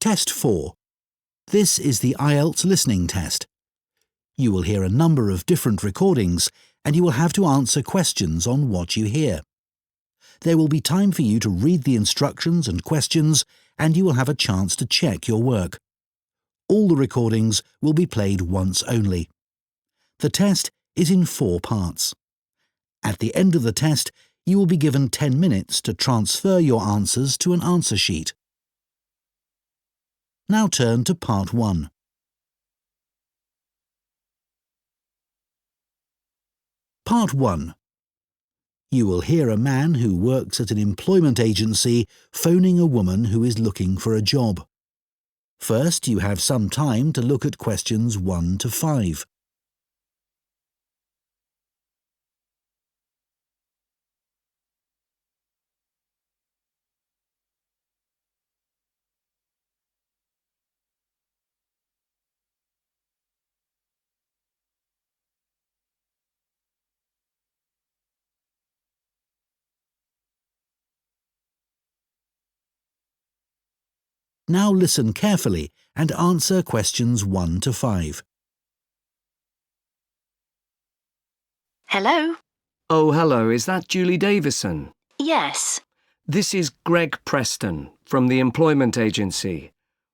Test 4. This is the IELTS listening test. You will hear a number of different recordings and you will have to answer questions on what you hear. There will be time for you to read the instructions and questions and you will have a chance to check your work. All the recordings will be played once only. The test is in 4 parts. At the end of the test, you will be given 10 minutes to transfer your answers to an answer sheet. Now turn to Part 1. Part 1. You will hear a man who works at an employment agency phoning a woman who is looking for a job. First, you have some time to look at questions 1 to 5. Now listen carefully and answer questions 1 to 5. Hello? Oh, hello. Is that Julie Davison? Yes. This is Greg Preston from the employment agency.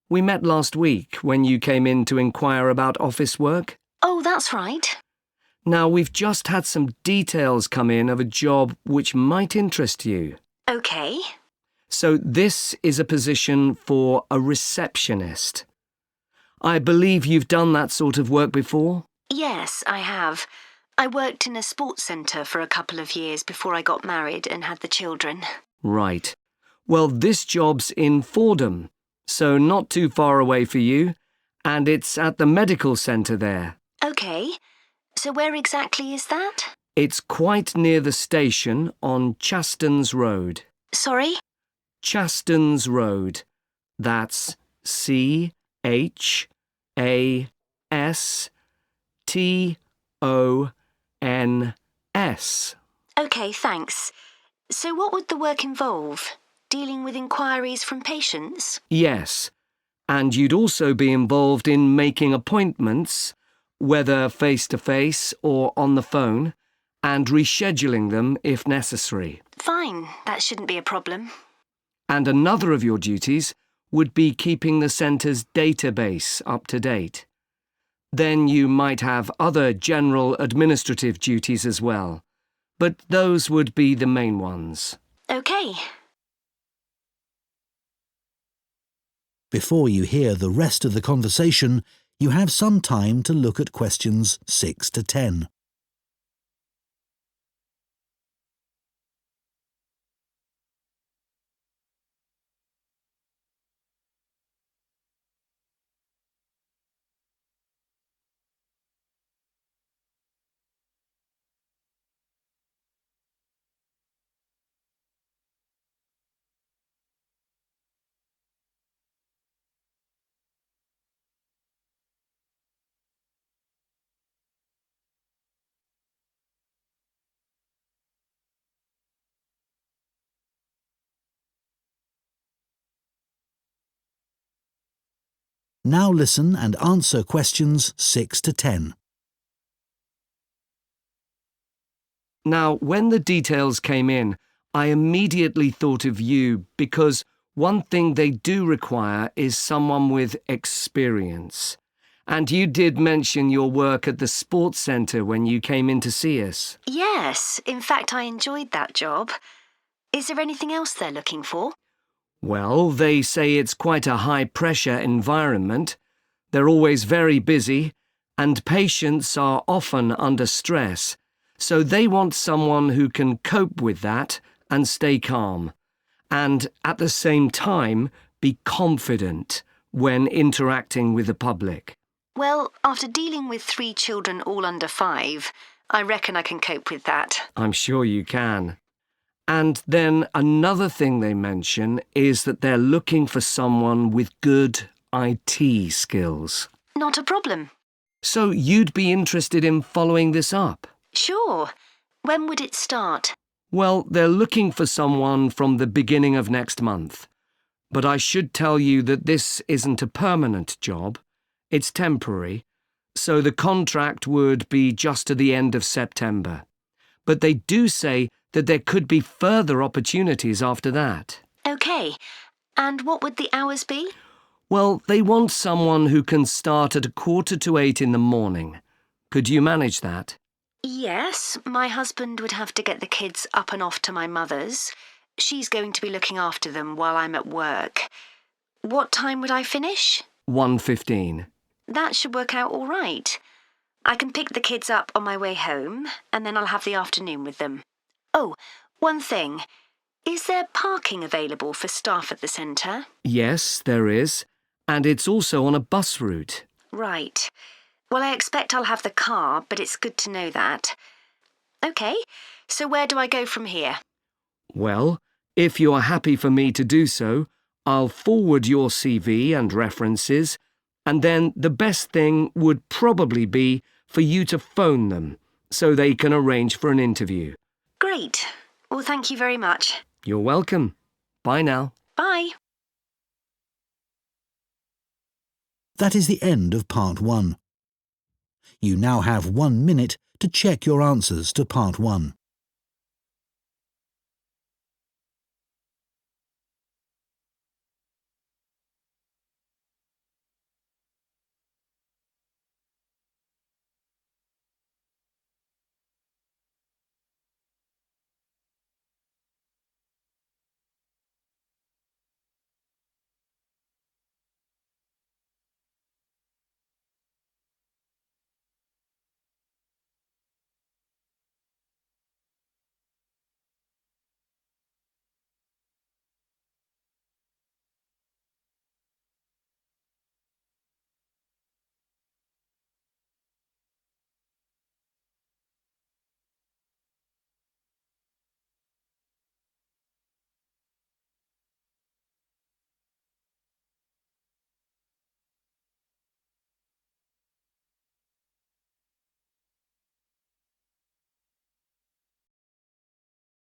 We met last week when you came in to inquire about office work. Oh, that's right. Now, we've just had some details come in of a job which might interest you. OK. So this is a position for a receptionist. I believe you've done that sort of work before? Yes, I have. I worked in a sports centre for a couple of years before I got married and had the children. Right. Well, this job's in Fordham, so not too far away for you, and it's at the medical centre there. OK. So where exactly is that? It's quite near the station on Chastons Road. Sorry? Chastons Road. That's CHASTONS. OK, thanks. So what would the work involve? Dealing with inquiries from patients? Yes, and you'd also be involved in making appointments, whether face-to-face or on the phone, and rescheduling them if necessary. Fine, that shouldn't be a problem. And another of your duties would be keeping the centre's database up to date. Then you might have other general administrative duties as well, but those would be the main ones. OK. Before you hear the rest of the conversation, you have some time to look at questions 6 to 10. Now listen and answer questions 6 to 10. Now, when the details came in, I immediately thought of you because one thing they do require is someone with experience. And you did mention your work at the sports centre when you came in to see us. Yes, in fact, I enjoyed that job. Is there anything else they're looking for? Well, they say it's quite a high-pressure environment. They're always very busy, and patients are often under stress. So they want someone who can cope with that and stay calm, and at the same time be confident when interacting with the public. Well, after dealing with 3 children all under 5, I reckon I can cope with that. I'm sure you can. And then another thing they mention is that they're looking for someone with good IT skills. Not a problem. So you'd be interested in following this up? Sure. When would it start? Well, they're looking for someone from the beginning of next month. But I should tell you that this isn't a permanent job. It's temporary, so the contract would be just to the end of September. But they do say that there could be further opportunities after that. OK. And what would the hours be? Well, they want someone who can start at 7:45 in the morning. Could you manage that? Yes, my husband would have to get the kids up and off to my mother's. She's going to be looking after them while I'm at work. What time would I finish? 1:15. That should work out all right. I can pick the kids up on my way home, and then I'll have the afternoon with them. Oh, one thing. Is there parking available for staff at the centre? Yes, there is. And it's also on a bus route. Right. Well, I expect I'll have the car, but it's good to know that. OK, so where do I go from here? Well, if you are happy for me to do so, I'll forward your CV and references, and then the best thing would probably be for you to phone them so they can arrange for an interview. Great. Well, thank you very much. You're welcome. Bye now. Bye. That is the end of Part 1. You now have 1 minute to check your answers to Part 1.